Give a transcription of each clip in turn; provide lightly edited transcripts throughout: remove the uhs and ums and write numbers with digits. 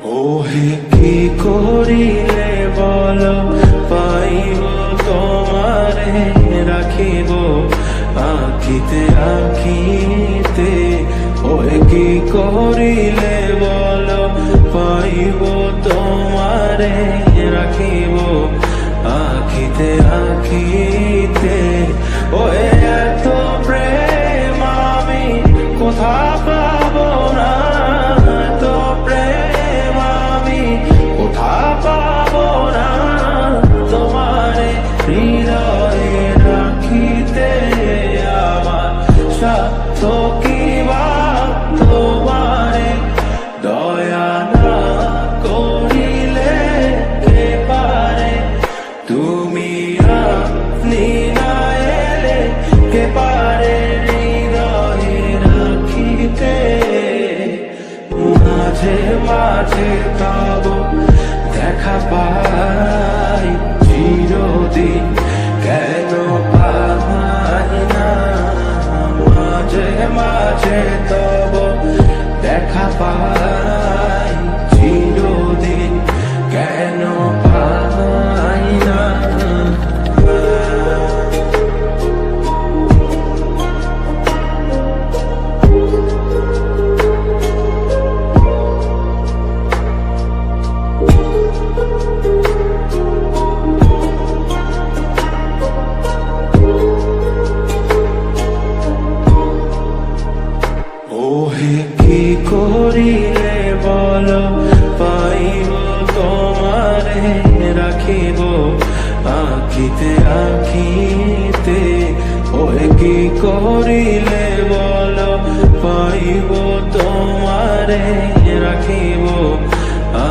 ওহে কি করিলে বল পাইব তোমারে রাখিব আখিতে আখিতে। ওহে কি করিলে বল পাইব তোমারে রাখিব আখিতে আখিতে। ওহে এত প্রেম আমি কোথা পাবো না, এত প্রেম আমি কোথা পাবো না। তোমারে হৃদয়ে রাখিতে আমার সাধ্য কি বা তোমারে দয়া না করিলে কে পারে। তুমি আপনি না এলে কে পারে হৃদয়ে রাখিতে। মাঝে মাঝে তব দেখা পাই চিরদিন কেন পাই না। মাঝে মাঝে তব দেখা পাই চিরদিন কেন পাই না। ওহে কি করিলে বল পাইব তোমারে রাখিব আখিতে আখিতে। ওহে কি করিলে বল পাইব তোমারে রাখিব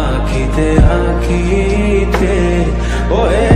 আখিতে আখিতে। ওহে